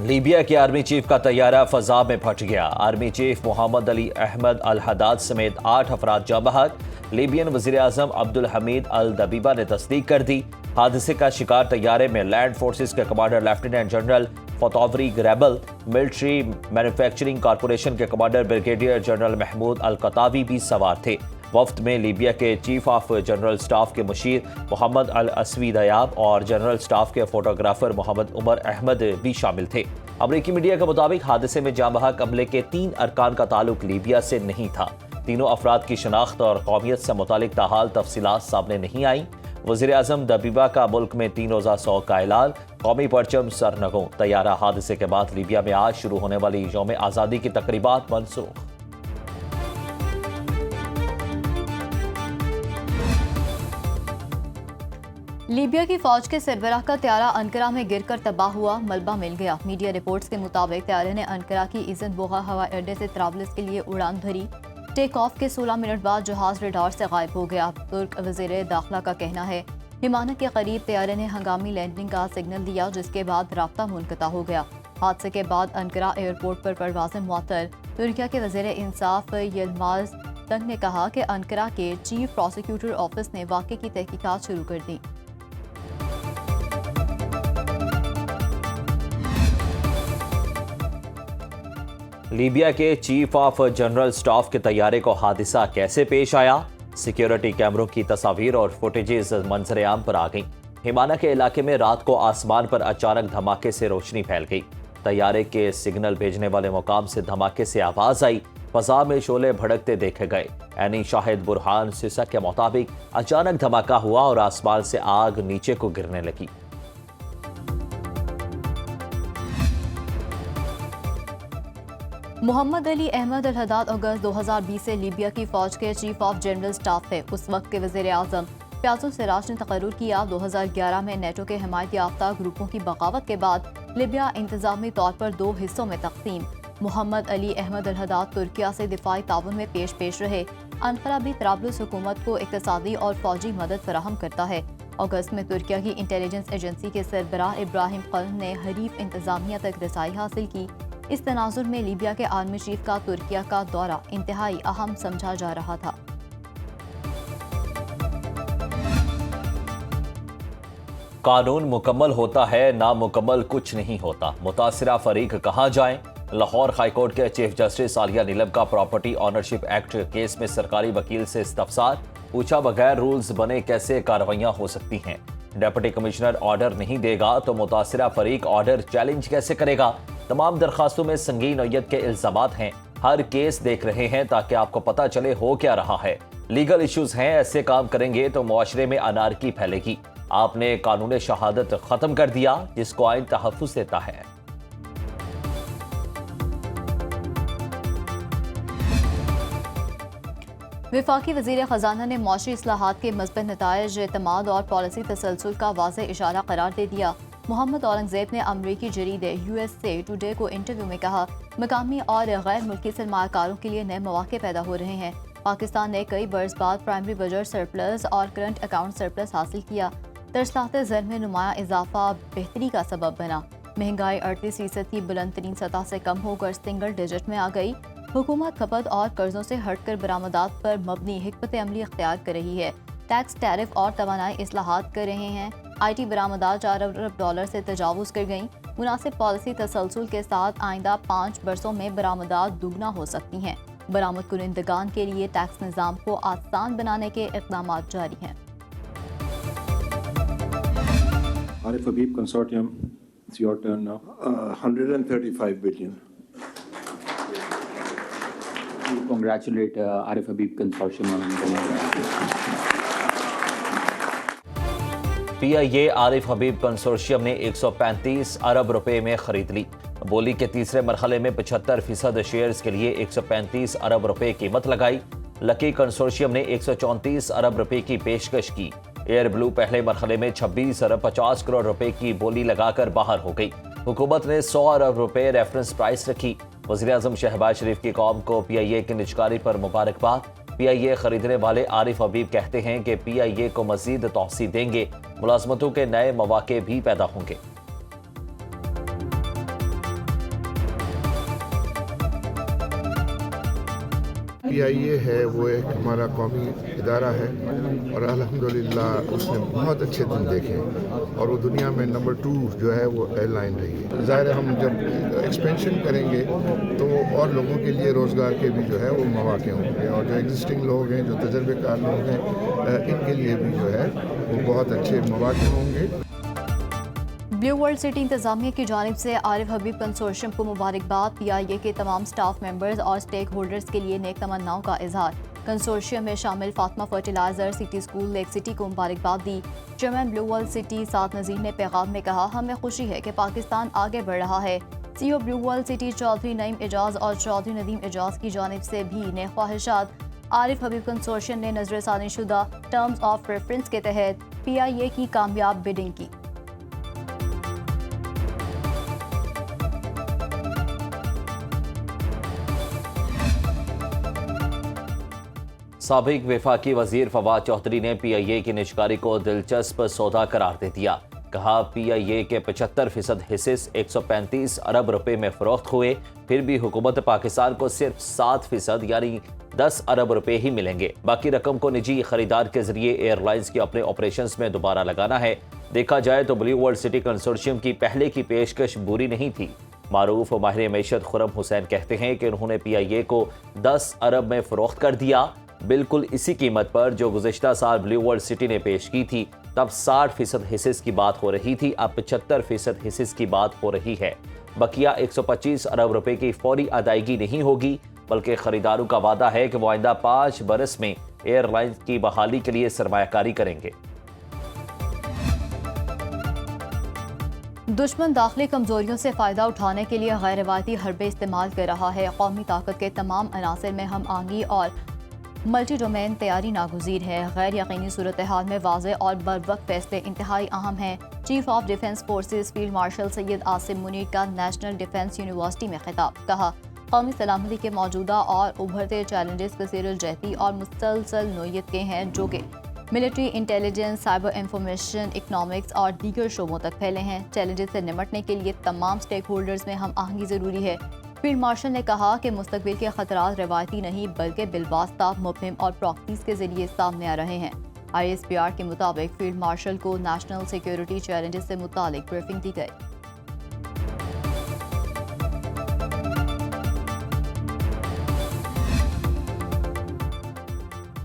Libya के army chief का तैयारा फजा में फट गया। आर्मी चीफ मोहम्मद अली अहमद अल हदाद समेत 8 अफराद जाँ बहक। लीबियन वजीर आजम अब्दुल हमीद अल दबीबा ने तस्दीक कर दी। हादसे का शिकार तैयारे में लैंड फोर्सेस के कमांडर लेफ्टिनेंट जनरल फतौवरी ग्रेबल, मिलिट्री मैन्युफैक्चरिंग कॉरपोरेशन के कमांडर ब्रिगेडियर जनरल महमूद अल कतावी भी सवार थे। वफ्द में लीबिया के चीफ ऑफ जनरल स्टाफ के मुशीर मोहम्मद अल असवी दयाब और जनरल स्टाफ के फोटोग्राफर मोहम्मद उमर अहमद भी शामिल थे। अमरीकी मीडिया के मुताबिक हादसे में जाँ बहक अमले के 3 अरकान का ताल्लुक लीबिया से नहीं था। तीनों अफराद की शनाख्त और कौमियत से मुतालिक ताहाल तफसीलात सामने नहीं आई। वज़ीर आज़म दबीबा का मुल्क में 3 रोज़ा शौक का ऐलान, कौमी परचम सरनगों। तैयारा हादसे के बाद लीबिया में आज शुरू होने वाली यौम आज़ादी की तकरीबात मनसूख। लीबिया की फौज के सरबराह का त्यारा अंकरा में गिरकर तबाह हुआ, मलबा मिल गया। मीडिया रिपोर्ट्स के मुताबिक त्यारे ने अंकरा की इज़न बोगा हवाई अड्डे से त्राबलिस के लिए उड़ान भरी। टेक ऑफ के 16 मिनट बाद जहाज रडार से गायब हो गया। तुर्क वज़ीर दाखिला का कहना है हिमाना के करीब त्यारे ने हंगामी लैंडिंग का सिग्नल दिया, जिसके बाद राब्ता मुनक़ता हो गया। हादसे के बाद अंकरा एयरपोर्ट पर परवाज़ें मुअत्तल। तुर्किया के वज़ीर इंसाफ यलमाज तंग ने कहा कि अंकरा के चीफ प्रोसिक्यूटर ऑफिस ने वाक़े की तहकीकात शुरू कर दी। लीबिया के चीफ ऑफ जनरल स्टाफ के तैयारे को हादसा कैसे पेश आया? सिक्योरिटी कैमरों की तस्वीर और फुटेजेस मंजर आम पर आ गई। हिमाना के इलाके में रात को आसमान पर अचानक धमाके से रोशनी फैल गई। तैयारे के सिग्नल भेजने वाले मुकाम से धमाके से आवाज आई। फजा में शोले भड़कते देखे गए। ऐनी शाहिद बुरहान सिसा के मुताबिक अचानक धमाका हुआ और आसमान से आग नीचे को गिरने लगी। मोहम्मद अली अहमद अल हदाद अगस्त 2020 से लीबिया की फौज के चीफ ऑफ जनरल स्टाफ थे। उस वक्त के वज़ीर आज़म प्याजो सिराज ने तकर्रुर किया। 2011 में नेटो के हिमायत याफ्ता ग्रुपों की बगावत के बाद लीबिया इंतजामी तौर पर 2 हिस्सों में तकसीम। मोहम्मद अली अहमद अल हदाद तुर्किया से दिफाई ताउन में पेश रहे। अंकारा भी त्राबलुस हुकूमत को इक़्तिसादी और फौजी मदद फराहम करता है। अगस्त में तुर्किया की इंटेलिजेंस एजेंसी के सरबराह इब्राहिम कल्न ने हरीफ इंतजामिया तक रसाई हासिल की। इस तनाजुर में लीबिया के आर्मी चीफ का तुर्किया का दौरा इंतहाई अहम समझा जा रहा था। कानून मुकम्मल होता है, नामुकम्मल कुछ नहीं होता। मुतासिरा फरीक कहाँ जाएं? लाहौर हाईकोर्ट के चीफ जस्टिस आलिया नीलम का प्रॉपर्टी ऑनरशिप एक्ट केस में सरकारी वकील से इस्तफसार। पूछा बगैर रूल्स बने कैसे कार्रवाइयां हो सकती हैं? डिप्टी कमिश्नर ऑर्डर नहीं देगा तो मुतासिरा फरीक ऑर्डर चैलेंज कैसे करेगा? तमाम दरखास्तों में संगीन नौयत के इल्जामात हैं। हर केस देख रहे हैं ताकि आपको पता चले हो क्या रहा है। लीगल इश्यूज हैं, ऐसे काम करेंगे तो मुआशरे में अनारकी फैलेगी। आपने कानून शहादत खत्म कर दिया जिसको आइन तहफ़्फ़ुज़ देता है। वफाकी वज़ीर ख़जाना ने मौशी इस्लाहात के मज़बूत नताइज, एतमाद और पॉलिसी तसलसल का वाज़ेह इशारा करार दे दिया। मोहम्मद औरंगज़ेब ने अमरीकी जरीदे USA टुडे को इंटरव्यू में कहा, मकामी और गैर मुल्की सरमाकारों के लिए नए मौके पैदा हो रहे हैं। पाकिस्तान ने कई बरस बाद प्राइमरी बजट सरप्लस और करंट अकाउंट सरप्लस हासिल किया। तरसात ज़र में नुमाया इजाफा बेहतरी का सबब बना। महंगाई 38% की बुलंद तरीन सतह से कम होकर सिंगल डिजिट में आ गई। हुकूमत खपत और कर्जों से हटकर बरामदात पर मबनी हिकमत अमली इख्तियार कर रही है। टैक्स, टैरिफ और तवानाई इस्लाहात कर रहे हैं। IT बरामदात $4 अरब से तजावुज़ कर गईं। मुनासिब पॉलिसी तसलसल के साथ आइंदा 5 बरसों में बरामदात दुगना हो सकती हैं। बरामद कुनिंदगान के लिए टैक्स निज़ाम को आसान बनाने के इक़दाम जारी हैं। Arif Habib Consortium, it's your turn now. 135 billion. We congratulate Arif Habib Consortium on PIA Arif Habib consortium ने 135 अरब रुपए में खरीद ली। बोली के तीसरे मरहले में 75% शेयर्स के लिए 135 अरब रुपए कीमत लगाई। लकी कंसोर्शियम ने 134 अरब रुपए की पेशकश की। एयर ब्लू पहले मरहले में 26 अरब 50 करोड़ रुपए की बोली लगाकर बाहर हो गई। हुकूमत ने 100 अरब रुपए रेफरेंस प्राइस रखी। वज़ीर आज़म शहबाज शरीफ की कौम को PIA की निजकारी पर मुबारकबाद। PIA खरीदने वाले आरिफ हबीब कहते हैं कि PIA को मजीद तौसी देंगे, मुलाजमतों के नए मौके भी पैदा होंगे। PIA है वो एक हमारा कौमी इदारा है और अल्हम्दुलिल्लाह उसने बहुत अच्छे दिन देखे और वो दुनिया में नंबर 2 जो है वो एयरलाइन रही है। ज़ाहिर है हम जब एक्सपेंशन करेंगे तो और लोगों के लिए रोज़गार के भी जो है वो मौके होंगे और जो एग्जिस्टिंग लोग हैं, जो तजर्बेकार लोग हैं, इनके लिए भी जो है वो बहुत अच्छे मौके होंगे। ब्लू वर्ल्ड सिटी इंतजामिया की जानिब से आरिफ हबीब कंसोर्शियम को मुबारकबाद। PIA के तमाम स्टाफ मेंबर्स और स्टेक होल्डर्स के लिए नेक तमन्नाओं का इजहार। कंसोर्शियम में शामिल Fatima fertilizer, city school, lake city को मुबारकबाद दी। Chairman blue world city Saad Nazir ने पैगाम में कहा, हमें खुशी है कि पाकिस्तान आगे बढ़ रहा है। CEO blue world city Chaudhry Naeem Ejaz और चौधरी नदीम एजाज की जानिब से भी नेक ख्वाहिशात। आरिफ हबीब कंसोर्शियम ने नजरसानी शुदा टर्म्स ऑफ रेफरेंस के तहत PIA की कामयाब बिडिंग की। साबिक वफाकी वजीर फवाद चौधरी ने PIA की निजकारी को दिलचस्प सौदा करार दे दिया। कहा, PIA के 75% हिस्से 135 अरब रुपए में फरोख्त हुए, फिर भी हुकूमत पाकिस्तान को सिर्फ 7% यानी 10 अरब रुपए ही मिलेंगे। बाकी रकम को निजी खरीदार के जरिए एयरलाइंस के अपने ऑपरेशंस में दोबारा लगाना है। देखा जाए तो ब्लू वर्ल्ड सिटी कंसोर्शियम की पहले की पेशकश बुरी नहीं थी। मारूफ माहिर मैशत खुरम हुसैन कहते हैं कि उन्होंने PIA को 10 अरब में फरोख्त कर दिया, बिल्कुल इसी कीमत पर जो गुज़िश्ता साल ब्लू वर्ल्ड सिटी ने पेश की थी। तब 60% हिस्से की बात हो रही थी, अब 75% हिस्से की बात हो रही है। बकिया 125 अरब रुपए की फौरी अदायगी नहीं होगी, बल्कि खरीदारों का वादा है कि वो आइंदा 5 बरस में एयरलाइंस की बहाली के लिए सरमायाकारी करेंगे। दुश्मन दाखिली कमजोरियों से फ़ायदा उठाने के लिए गैर रवायती हरबे इस्तेमाल कर रहा है। कौमी ताकत के तमाम अनासर में हम आंगी और मल्टी डोमेन तैयारी नागुज़ीर है। गैर यकीनी सूरत हाल में वाज़े और बरवक्त फैसले इंतहाई अहम हैं। Chief of defence forces field marshal Syed Asim Munir का नेशनल डिफेंस यूनिवर्सिटी में खिताब। कहा, कौमी सलामती के मौजूदा और उभरते चैलेंजेस कसीरुल जहती और मुसलसल नोयत के हैं, जो कि military intelligence, cyber information, economics और दीगर शोबों तक फैले हैं। चैलेंजेस से निपटने के लिए तमाम स्टेक होल्डर्स में हम आहंगी ज़रूरी है। फील्ड मार्शल ने कहा कि मुस्तकबिल के खतरात रवायती नहीं बल्कि बिलवास्ता, मुबहिम और प्रॉक्सीज के जरिए सामने आ रहे हैं। ISPR के मुताबिक फील्ड मार्शल को नेशनल सिक्योरिटी चैलेंजेस से मुतालिक ब्रीफिंग दी गई।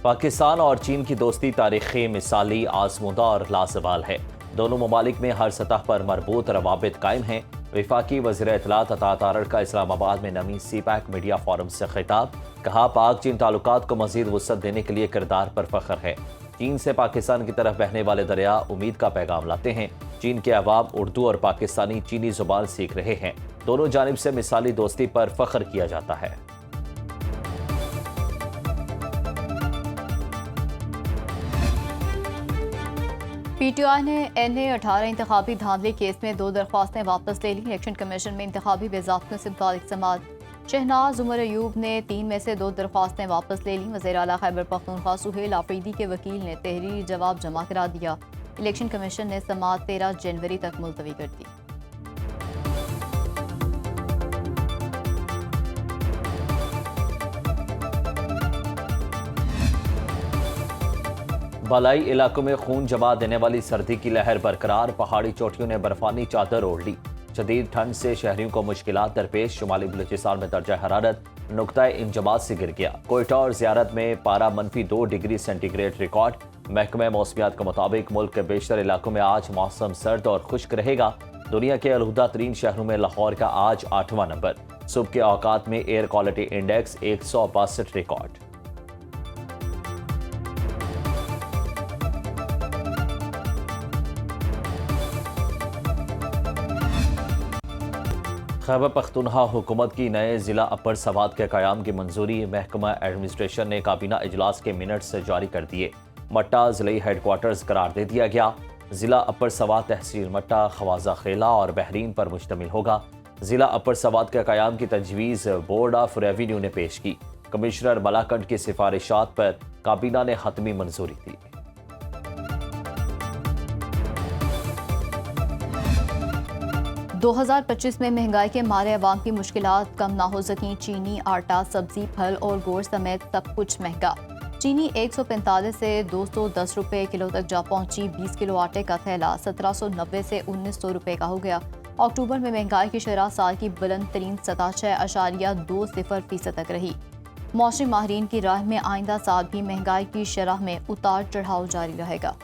पाकिस्तान और चीन की दोस्ती तारीखी, मिसाली, आजमुदा और लाजवाल है। दोनों ममालिक में हर सतह पर मरबूत रवाबित कायम हैं। वफाकी वज़ीर इत्तलात अता तारड़ का इस्लामाबाद में नवी CPAC मीडिया फोरम से खिताब। कहा, पाक चीन ताल्लुकात को मज़ीद वुसअत देने के लिए किरदार पर फ़ख्र है। चीन से पाकिस्तान की तरफ बहने वाले दरिया उम्मीद का पैगाम लाते हैं। चीन के अवाम उर्दू और पाकिस्तानी चीनी ज़ुबान सीख रहे हैं। दोनों जानिब से मिसाली दोस्ती पर फ़ख्र किया जाता है। PTI ने NA-18 इंतखाबी धांधली केस में 2 दरख्वास्तें वापस ले ली। इलेक्शन कमीशन में इंतखाबी बेज़ाब्तियों से मुतालिक समाअत। शहनाज उमर अयूब ने 3 में से 2 दरख्वास्तें वापस ले लीं। वज़ीर आला खैबर पख्तूनख्वा सुहेल आफरीदी के वकील ने तहरीरी जवाब जमा करा दिया। इलेक्शन कमीशन ने समाअत 13 जनवरी तक मुलतवी कर दी। बालाई इलाकों में खून जमा देने वाली सर्दी की लहर बरकरार। पहाड़ी चोटियों ने बर्फानी चादर ओढ़ ली। शदीद ठंड से शहरियों को मुश्किलात दरपेश। शुमाली बलूचिस्तान में दर्जा हरारत नुक्ता इंजमात से गिर गया। कोयटा और ज़ियारत में पारा -2 डिग्री सेंटीग्रेड रिकॉर्ड। महकमा मौसमियात के मुताबिक मुल्क के बेशतर इलाकों में आज मौसम सर्द और खुश्क रहेगा। दुनिया के अलहुदा तरीन शहरों में लाहौर का आज 8वां नंबर। सुबह के औकात में air quality index 162 record. Khyber Pakhtunkhwa हुकूमत की नए ज़िला अपर सवात के क़याम की मंजूरी। महकमा एडमिनिस्ट्रेशन ने काबीना इजलास के मिनट्स जारी कर दिए। मट्टा ज़िले हेडक्वार्टर्स करार दे दिया गया। ज़िला अपर सवात तहसील मट्टा, खवाजा खेला और बहरीन पर मुश्तमिल होगा। ज़िला अपर सवात के क़याम की तजवीज़ बोर्ड ऑफ रेवेन्यू ने पेश की। कमिश्नर मलाकंड की सिफारिशात पर काबीना ने हतमी मंजूरी दी। 2025 में महंगाई के मारे अवाम की मुश्किलात कम ना हो सकी। चीनी, आटा, सब्जी, फल और गोश्त समेत सब कुछ महंगा। चीनी 145 से 210 रुपए किलो तक जा पहुंची। 20 किलो आटे का थैला 1790 से 1900 रुपए का हो गया। अक्टूबर में महंगाई की शरह साल की बुलंद तरीन सतह 6.20% तक रही। मौसमी माहिरीन की राय में आइंदा साल भी महंगाई की शरह में उतार चढ़ाव जारी रहेगा।